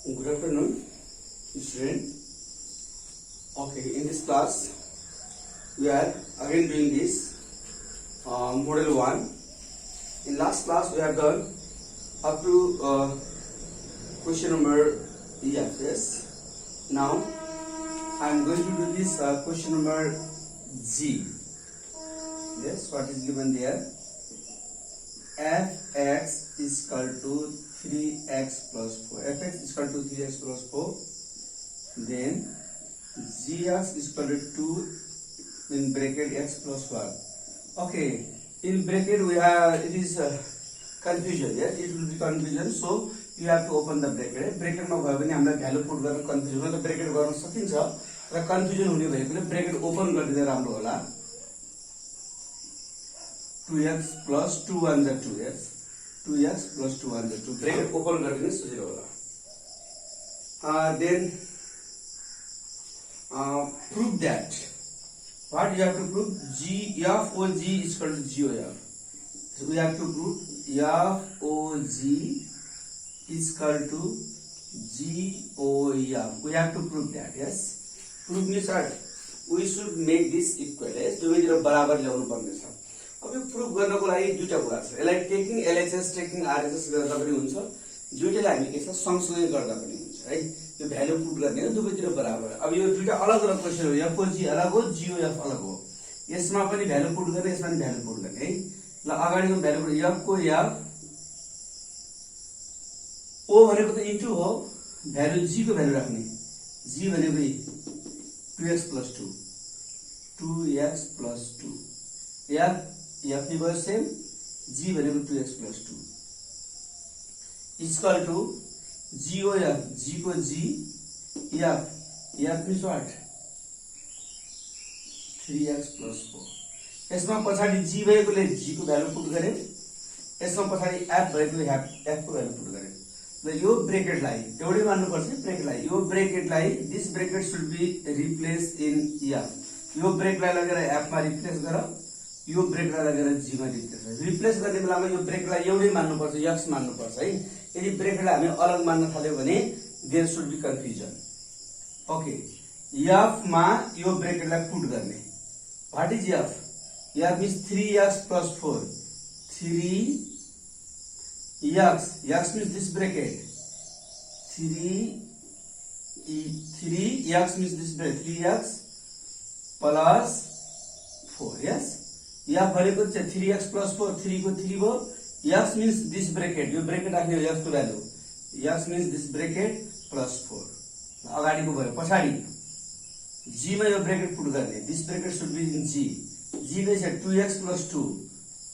Good afternoon, student. Okay, in this class, we are again doing this model 1. In last class, we have done up to question number yes. Now, I am going to do this question number G. Yes, what is given there? Fx is equal to 3x plus 4. Fx is equal to 3x plus 4. Then gx is equal to 2 in bracket x plus 1. Okay, in bracket we have it is confusion. Yes, it will be confusion. So you have to open the bracket. Bracket में भयो भने हामीलाई value put गर्न confusion हुन्छ, bracket गर्न सकिन्छ र confusion हुने भएकोले ब्रेकेट ओपन गरिदिँदा राम्रो होला. 2x plus 2 1 is 2x. 2x plus 2 1 is 2. Bracket open गरिदिनु सजिलो होला. Then prove that. What you have to prove? G f o g is equal to g o f. So we have to prove f o g is equal to g o f. We have to prove that. Yes. Prove means what? We should make this equal. Yes. दुवैतिर बराबर ल्याउनु पर्ने छ. अब यो proof गर्नको लागि दुईटा कुरा छ. यसलाई टेकिङ एलएचएस टेकिङ आरएचएस गर्दा पनि हुन्छ, दुईटालाई हामी के छ सँगसँगै गर्दा पनि हुन्छ है. यो भ्यालु पुट गर्ने हो दुवैतिर बराबर. अब यो दुईटा अलग अलग क्वेशन हो. एफ ओ जी अलग हो, जीओएफ अलग हो. यसमा पनि भ्यालु पुट गर्ने, यसमा पनि भ्यालु पुट गर्ने है. ल अगाडिको भ्यालु पुट एफ को एफ ओ भनेको त इन्टु हो, भ्यालु जी को भ्यालु राख्ने. जी भनेको 2x plus 2. 2x plus 2. F F नि भयो सेम, जी भनेको 2x plus 2 equal to G O F, G को G, F F means what 3x plus 4. यसमा पछाडि जी भएकोले जी को भ्यालु पुट गरे, यसमा पछाडि एफ भएकोले एफ को भ्यालु पुट गरे. ल यो ब्रेकेटलाई एउटै मान्नुपर्छ. ब्रेकेटलाई यो ब्रेकेटलाई this bracket should be replace in F. यो ब्रेकलाई लगेर एफ मा रिप्लेस गर, यो ब्रेकलाई लगेर जी मा रिप्लेस गर्ने बेलामा यो ब्रेकलाई एउटै मान्नुपर्छ, एक्स मान्नुपर्छ है. यदि ब्रेकलाई हामी अलग मान्न थाल्यो भने there should be confusion. Okay, F मा यो ब्रेकेटलाई पुट गर्ने. What is F? F means 3x plus 4. 3x, x means this bracket. 3x means this bracket. 3x plus 4. Yes. F भनेको चाहिँ 3x plus 4, 3 को 3 भयो. x means this bracket. यो bracket राख्ने हो x को value. x means this bracket plus 4. अगाडिको भयो. पछाडि g मा यो ब्रेकेट पुट गर्ने. This bracket should be in g. g नै छ 2x plus 2.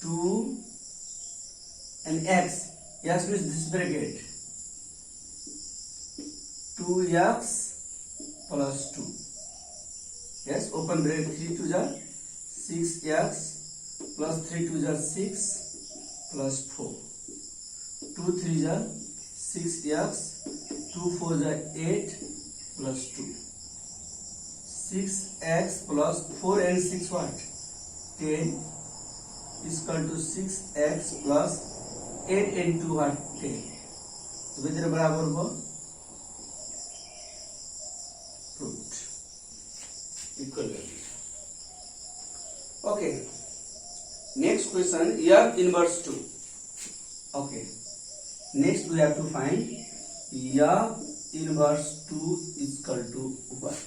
2 and x. x means this bracket. 2x plus 2. Yes, open bracket. 3 2 are 6x plus 3 2 are 6 plus 4. 2 3 are 6x, 2 4 are 8 plus 2. 6x plus 4 and 6 what? 10 is equal to 6x plus 8 and 2 what? 10. तो बेतिर बराबर हो. Proved. Equal value. Okay. Next question, F inverse 2. Okay. Next we have to find F inverse 2 is equal to what?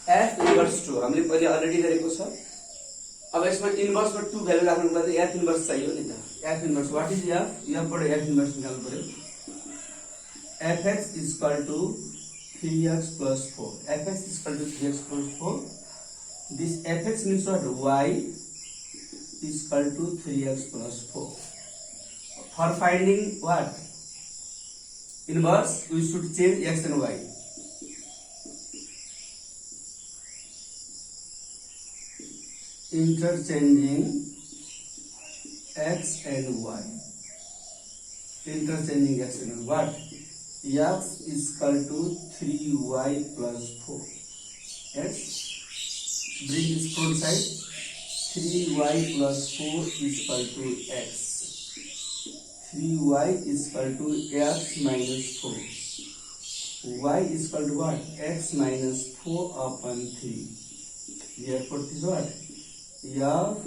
F inverse 2. हामीले पहिले already गरेको छ. अब यसमा inverse मा 2 भ्यालु राख्नु पर्दा F इन्भर्स चाहियो नि त. F inverse what is F? F बाट F इन्भर्स निकाल्नु पर्यो. Fx is equal to 3x plus 4. Fx is equal to 3x plus 4. This Fx means what? Y is equal to 3x plus 4. For finding what? Inverse, we should change x and y. Interchanging x and y. Interchanging x and y. What? X is equal to 3y plus 4. Yes. Bring this front side. 3y plus 4 is equal to x. 3y is equal to x minus 4. y is equal to what? X minus 4 upon 3. Therefore, this is what? F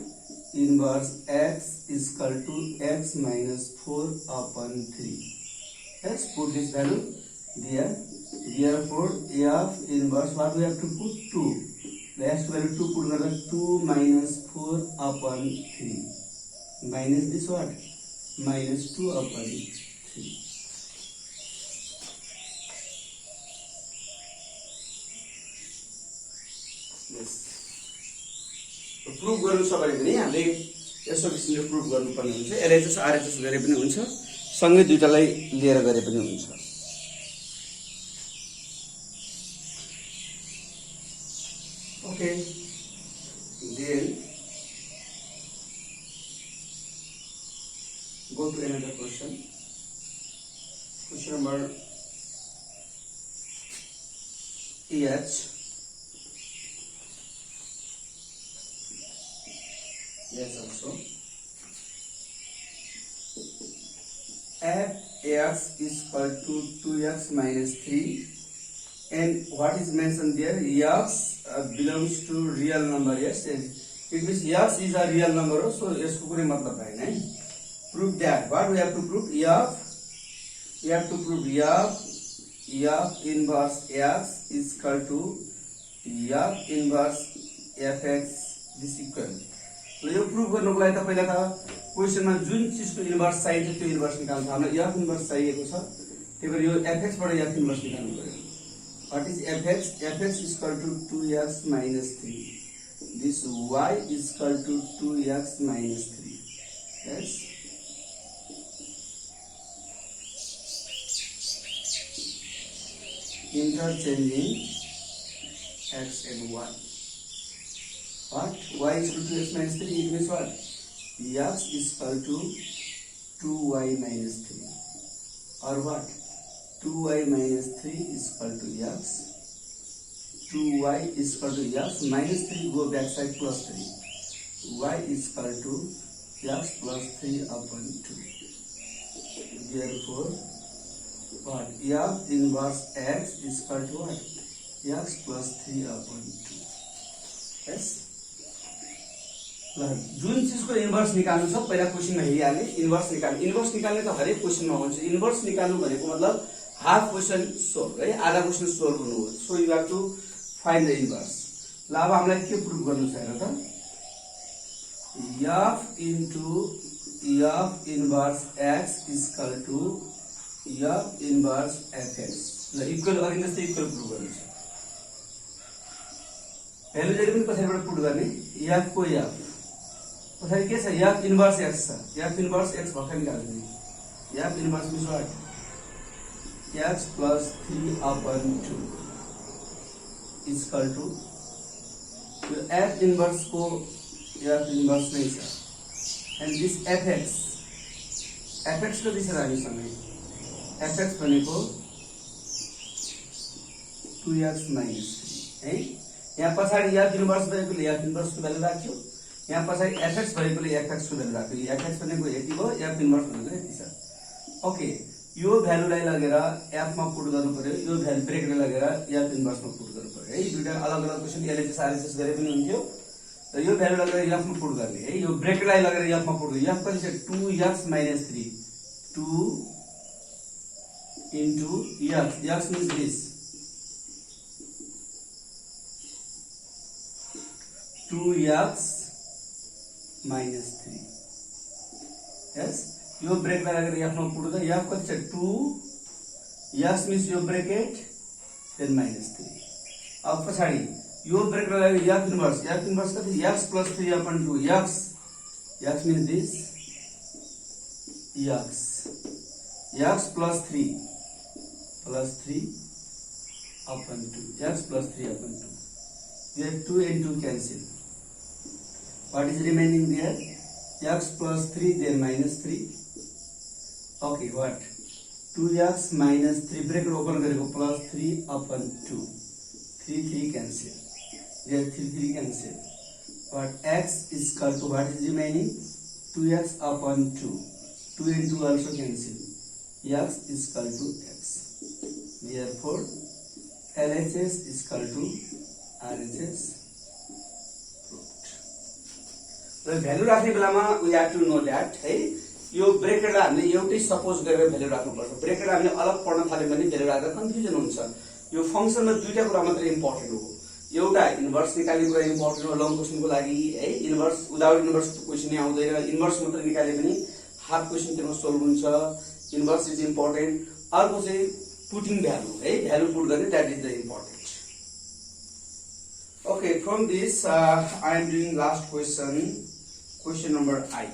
inverse x is equal to x minus 4 upon 3. Let's put this value there. Therefore, F inverse, what we have to put? 2. Last value 2 put another 2 minus 4 upon 3. Minus this what? Minus 2 upon 3. Yes. Proof गर्नु छ भने पनि हामीले यसो किसिमले proof गर्नुपर्ने हुन्छ। LHS RHS गरे पनि हुन्छ, सँगै दुईटालाई लिएर गरे पनि हुन्छ। Okay, then go to another question. Question number EH. Yes, also. F(x) is equal to 2x minus 3, and what is mentioned there? X belongs to real number. Yes, and it means x is a real number. So yes, कुकुरे मतलब है नहीं? Prove that. What we have to prove? We have to prove F inverse x is equal to F inverse fx. This equal. तो यो proof गर्नुको लागि त पहिला त क्वेशनमा जुन चीजको इन्भर्स चाहिन्छ त्यो इन्भर्स निकाल्नु छ। हामीलाई f इन्भर्स चाहिएको छ, त्यही भएर यो fx बाट f इन्भर्स निकाल्नु पर्यो। What is fx? Fx is equal to 2x minus 3. This y is equal to 2x minus 3. Yes. Interchanging x and y. What? Y is equal to x minus 3. It means what? X is equal to 2y minus 3. Or what? 2y minus 3 is equal to x. 2y is equal to x minus 3. Go back side plus 3. Y is equal to x plus 3 upon 2. Therefore, what? F inverse x is equal to what? X plus 3 upon 2. Yes. जुन चीजको inverse निकाल्नु छ पहिला क्वेशनमा हेरिहाल्ने। Inverse निकाल्ने त हरेक क्वेशनमा हुन्छ। Inverse निकाल्नु भनेको मतलब हाफ क्वेशन सोल्भ है, आधा क्वेशन सोल्भ हुनु हो। So you have to find the inverse. ल अब हामीलाई के प्रुफ गर्नु छ हेर त? F into F inverse x is equal to F inverse fx. ल इक्वल गरिन जस्तै इक्वल प्रुफ गर्नु छ। भ्यालु जहिले पनि पछाडिबाट पुट गर्ने। f को f पछाडि के छ? f इन्भर्स x छ। f इन्भर्स x भर्खर निकाल्नु। f inverse means what? x plus 3 upon 2 is equal to f inverse को f inverse नहीं छ। and this fx को दिशा हामीसँग fx भनेको 2x minus 3 है। यहाँ पछाडि f इन्भर्स भएकोले f इन्भर्स को भ्यालु राख्यो, यहाँ पछाडि fx भएकोले fx को भ्यालु राख्यो। fx भनेको यति हो, f इन्भर्स भनेको यति छ। ओके, यो भ्यालुलाई लगेर f मा पुट गर्नु पर्यो, यो भ्यालु ब्रेकले लगेर f इन्भर्स मा पुट गर्नु पर्यो है। दुईटा अलग अलग क्वेशन एलएचएस आरएचएस गरे पनि हुन्थ्यो। र यो भ्यालु लगेर f मा पुट गर्ने है, यो ब्रेकलाई लगेर f मा पुट गर्ने। f कति छ? 2x minus 3. 2 into x. x means this 2x minus 3. Yes. यो ब्रेक लगाएर f मा पुट गर्दा f कति छ? 2 x means यो ब्रेकेट then minus 3. अब पछाडि यो ब्रेक लगाएर f इन्भर्स कति? x plus 3 upon 2. x means this x plus 3 upon 2. x plus 3 upon 2. We have 2 and 2 cancel. What is remaining there? X plus 3 then minus 3. Okay, what? 2x minus 3 bracket open करेको plus 3 upon 2. 3 cancel. There 3 cancel. What? X is equal to what is remaining? 2x upon 2. 2 and 2 also cancel. X is equal to x. Therefore LHS is equal to RHS र value राख्ने बेलामा we have to know that है यो ब्रेकेटलाई हामीले एउटै suppose गरेर value राख्नुपर्छ। ब्रेकेटलाई हामीले अलग पढ्न थाल्यो भने भ्यालु राख्दा कन्फ्युजन हुन्छ। यो फंक्सनमा दुईटा कुरा मात्र इम्पोर्टेन्ट हो। एउटा इन्भर्स निकाल्ने कुरा इम्पोर्टेन्ट हो लङ क्वेशनको लागि है। इन्भर्स विदाउट इन्भर्स क्वेशन आउँदैन। इन्भर्स मात्र निकाले पनि हाफ क्वेशन त्यसमा सोल्भ हुन्छ। Inverse is important. अर्को चाहिँ पुटिङ भ्यालु है, भ्यालु पुट गर्ने that is the important. Okay, from this I am doing last question number I.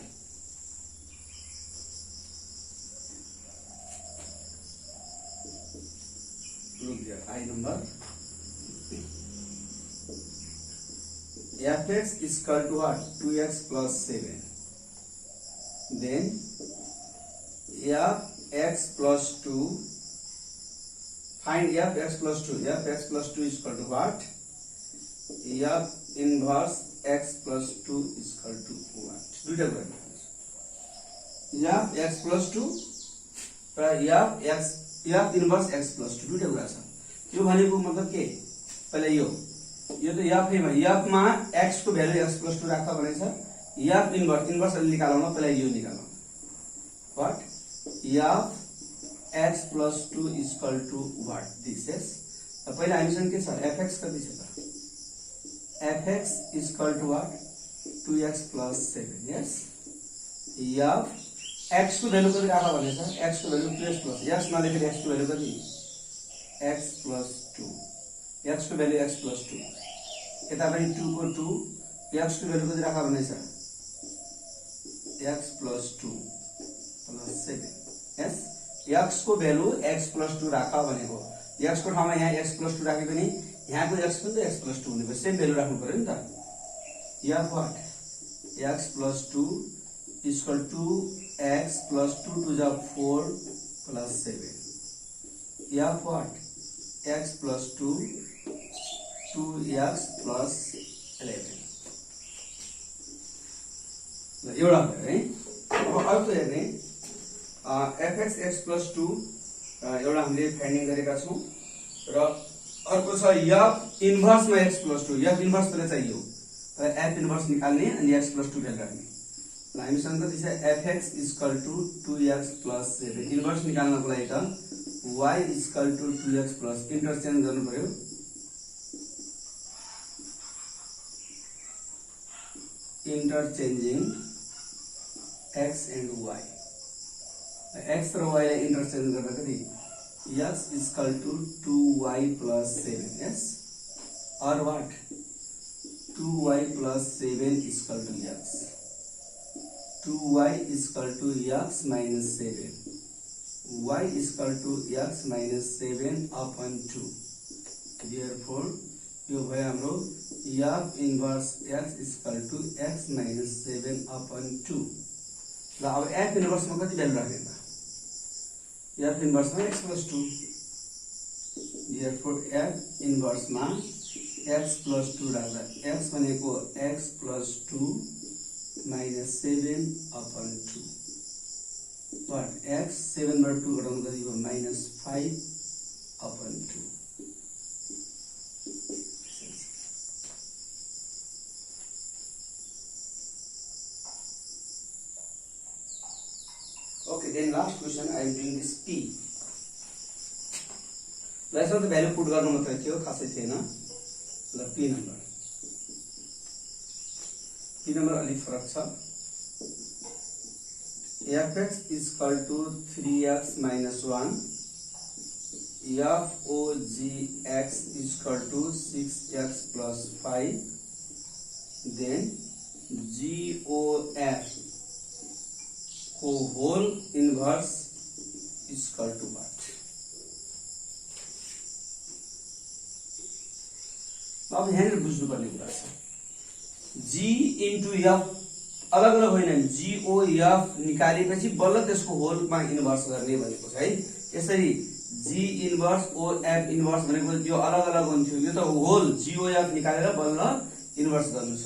Look there, I number. Fx is equal to what? 2x plus 7. Then fx plus 2. Find fx plus 2. Fx plus 2 is equal to what? F inverse x plus 2 is equal to what? दुईटा कुरा f x plus 2 र f inverse x plus 2 दुईटा कुरा छ। यो भनेको मतलब के? पहिले यो त f है भयो। f मा x को भ्यालु x plus 2 राख्दा भने छ f इन्भर्स अलि निकालौँ पहिले यो निकालौँ। What? f x plus 2 is equal to what? This is पहिले हामीसँग के छ? fx कति छ त? fx is equal to what? 2x plus 7. Yes. f x को भ्यालु कति राख्दा भने छ? x को भ्यालु 2x plus x नलेखेर x को भ्यालु कति? x plus 2. x को भ्यालु x plus 2. यता पनि 2 को 2 x को भ्यालु कति राख्दा भने छ? x plus 2 plus 7. Yes. x को भ्यालु x plus 2 राख्दा भनेको x को ठाउँमा यहाँ x plus 2 राखे पनि यहाँ को x पनि त x plus 2 हुने भयो। सेम भ्यालु राख्नु पर्यो नि त। f what? x plus 2 is equal to x plus 2 to the 4 plus 7. f what? x plus 2 2x plus 11. एउटा भयो है। अब अर्को हेर्ने fx x plus 2 एउटा हामीले फाइन्डिङ गरेका छौं र अर्को छ f इन्भर्स मा x plus 2। f इन्भर्स पहिले चाहियो र f इन्भर्स निकाल्ने अनि x plus 2 भ्यालु राख्ने। ल हामीसँग कति छ? fx is equal to 2x plus 7। Inverse निकाल्नको लागि त y is equal to 2x plus interchange गर्नु पर्यो। इन्टरचेन्जिङ x and y। x र y लाई इन्टरचेन्ज गर्दा कति? x is equal to 2y plus 7. Yes. Or what? 2y plus 7 is equal to x. 2y is equal to x minus 7. y is equal to x minus 7 upon 2. Therefore, यो भयो हाम्रो f inverse x is equal to x minus 7 upon 2. ल अब f inverse मा कति value राख्ने त? f inverse मा x plus 2. Therefore f inverse मा x plus 2 राख्दा x भनेको x plus 2 minus 7 upon 2. What? x 7 बाट 2 घटाउनु कति भयो? minus 5 upon 2. Okay, then last question I am doing this p. यसमा त भ्यालु पुट गर्नु मात्रै थियो, खासै थिएन। ल p नम्बर अलिक फरक छ। fx is equal to 3x minus 1. fogx is equal to 6x plus 5. Then gof को whole inverse is equal to what? अब यहाँनिर बुझ्नुपर्ने कुरा छ। g into f अलग अलग होइन, gof निकालेपछि बल्ल त्यसको होलमा इन्भर्स गर्ने भनेको छ है। यसरी g इन्भर्स of इन्भर्स भनेको यो अलग अलग हुन्थ्यो, यो त होल gof निकालेर बल्ल इन्भर्स गर्नु छ।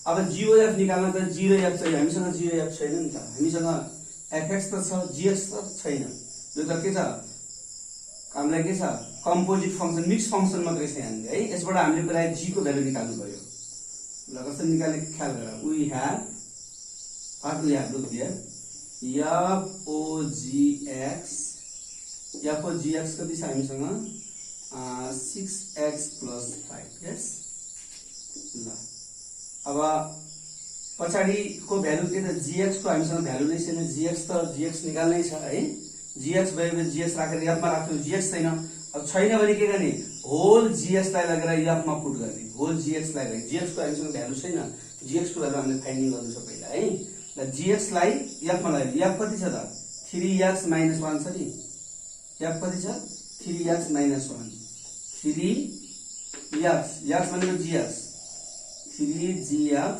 अब gof निकाल्न त g र f चाहियो, हामीसँग g र f छैन नि त। हामीसँग fx त छ, gx त छैन। यो त के छ? हामीलाई के छ? कम्पोजिट फंक्सन मिक्स फंक्सन मात्रै छ यहाँनिर है। यसबाट हामीले पहिला g को भ्यालु निकाल्नु पर्यो। ल कसरी निकाल्ने ख्याल गर। We have look here f o g x कति छ हामीसँग 6x + 5 यस। ल अब पछाडिको भ्यालु के त gx को हामीसँग भ्यालु नै छैन। gx निकाल्नै छ है। gx भयो gx राखेर f मा राख्यो gx छैन। अब छैन भने के गर्ने होल gx लाई लगेर f मा पुट गर्ने। होल gx लाई gx को हामीसँग भ्यालु छैन। gx को भ्यालु हामीले फाइन्डिङ गर्नु छ पहिला है। ल gx लाई f मा लगायो। f कति छ त 3x - 1 छ नि। f कति छ 3x - 1 3x x भनेको gx 3gx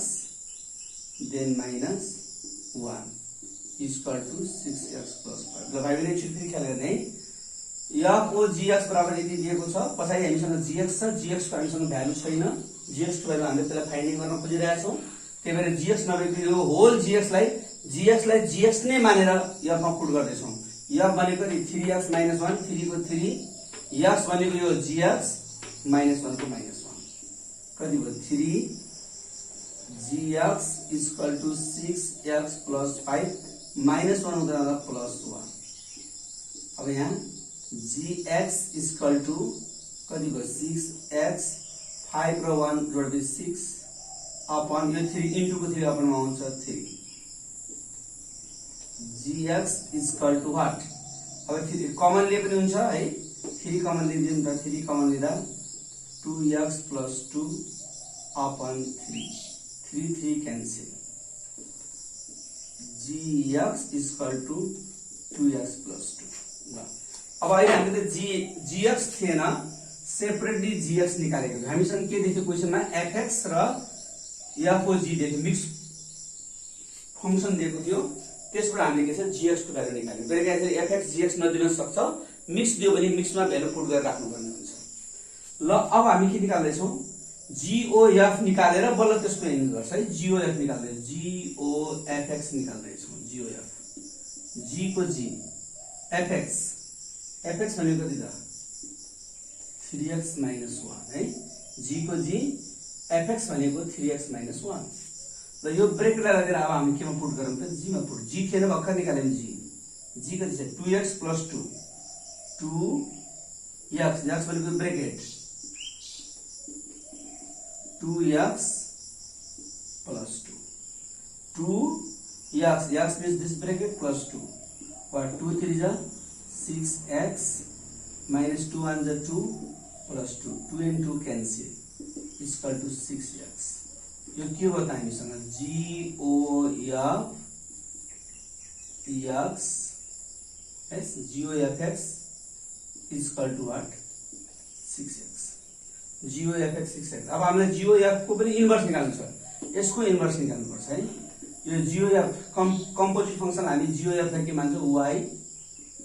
then minus 1 is equal to 6x plus 5। ल भाइ बहिनी एकचोटि फेरि ख्याल गर्ने है। f o gx बराबर यति दिएको छ। पछाडि हामीसँग gx छ। gx को हामीसँग भ्यालु छैन। gx को भ्यालु हामीले पहिला फाइन्डिङ गर्न खोजिरहेका छौं। त्यही भएर gx नभएको यो होल gx लाई gx नै मानेर f मा पुट गर्दै छौं। f भनेको नि 3x - 1 3 को 3 x भनेको यो gx -1 को -1 कति भयो 3gx is equal to 6x plus 5 -1 हुँदा +1। अब यहाँ gx is equal to कति भयो 6x 5 र 1 जोड्दै 6 अपन यो 3 इन्टु को 3 अपन मा आउँछ 3 gx is equal to what। अब 3 कमन लिए पनि हुन्छ है। 3 कमन लिदियौं त 3 कमन लिदा 2x plus 2 upon 3 3 cancel gx is equal to 2x plus 2। अब अहिले हामीले त gx थिएन सेपरेटली gx निकालेको। हामीसँग के देख्यो क्वेशनमा fx र fog देख्यो मिक्स फंक्सन दिएको थियो। त्यसबाट हामीले के छ gx को भ्यालु निकाल्यौं। बेलुका fx gx नदिन सक्छ। मिक्स दियो भने मिक्समा भ्यालु पुट गरेर राख्नु पर्ने हुन्छ। ल अब हामी के निकाल्दै छौं gof निकालेर बल्ल त्यसको इन्भर्स गर्छ है। gof निकाल्दै gofx निकाल्दै छौं। gof g को g fx भनेको कति त 3x - 1 है। g को g fx भनेको 3x - 1। ल यो ब्रेकलाई लगेर अब हामी केमा पुट गरौँ त g मा पुट। g थिएन भर्खर निकाल्यौं g कति छ 2x + 2 2x भनेको bracket 2x plus 2 2x means this bracket plus 2 what 2 3 is 6x minus 2 1 is 2 plus 2 2 and 2 cancel is equal to 6x। यो के हो त हामीसँग gof gofx is equal to what 6x gofx 6x। अब हामीलाई gof को पनि इन्भर्स निकाल्नु छ। यसको इन्भर्स निकाल्नु पर्छ है। यो gof कम्पोजिट फंक्सन हामी gof लाई के मान्छौं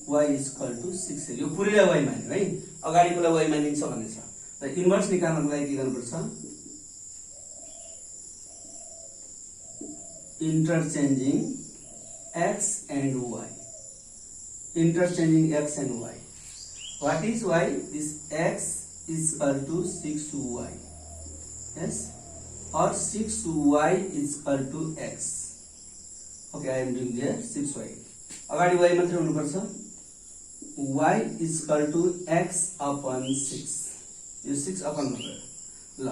y is equal to 6x। यो पुरैलाई y मान्यो है। अगाडिकोलाई y मानिन्छ भन्ने छ। र इन्भर्स निकाल्नको लागि के गर्नुपर्छ interchanging x and y interchanging x and y। what is y is x is equal to 6y yes or 6y is equal to x। okay I am doing there 6y अगाडि y मात्र हुनु पर्छ। y is equal to x upon 6 यो 6 upon मात्र। ल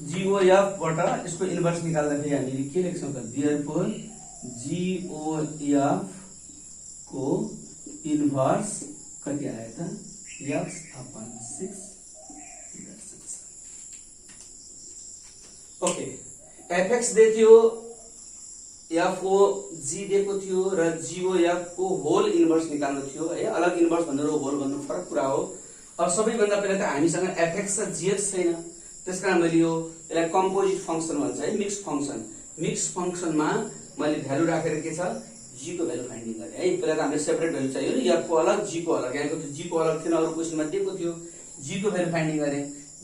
gof बाट यसको inverse निकाल्दा फेरि हामीले के लेख्छौं त therefore gof को इन्भर्स कति आयो त x upon 6। ओके fx दिएको थियो fog दिएको थियो र gof को होल इन्भर्स निकाल्नु थियो है। अलग इन्भर्स भनेर होल भन्नु फरक कुरा हो। अब सबैभन्दा पहिला त हामीसँग fx र gx छैन। त्यसकारण मैले यो यसलाई कम्पोजिट फंक्सन भन्छ है। मिक्स फंक्सनमा मैले भ्यालु राखेर के छ g को भ्यालु फाइन्डिङ गरे है। पहिला त हामीले सेपरेट भ्यालु चाहियो नि f को अलग g को अलग। यहाँको त g को अलग थिएन अरु क्वेशनमा दिएको थियो। g को भ्यालु फाइन्डिङ गरे।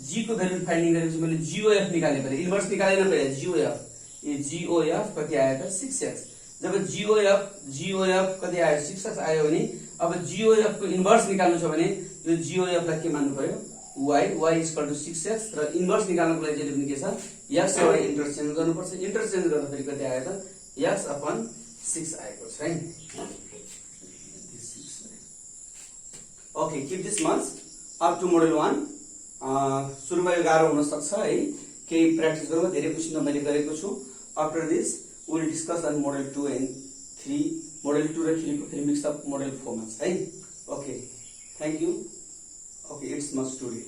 g को भ्यालु फाइन्डिङ गरेपछि मैले gof निकाले पहिले इन्भर्स निकालेन पहिले gof। यो gof कति आयो त 6x। जब gof कति आयो 6x आयो भने अब जिओएफ को इन्भर्स निकाल्नु छ भने यो जिओएफ लाई के मान्नु पर्यो y इक्वल टु 6x र इन्भर्स निकाल्नको लागि जहिले पनि के छ x र y इन्टरचेन्ज गर्नुपर्छ इन्टरचेन्ज गर्दाखेरि कति आयो त x अपन 6 आएको छ है okay keep this much up to model 1 सुरुमा यो गाह्रो हुन सक्छ है केही प्र्याक्टिस गरौँ धेरै क्वेशन त मैले गरेको छु after this we will discuss on model 2 and 3 model 2 र 3 को फेरि मिक्स अप मोडल 4 मा छ है okay thank you okay it's much today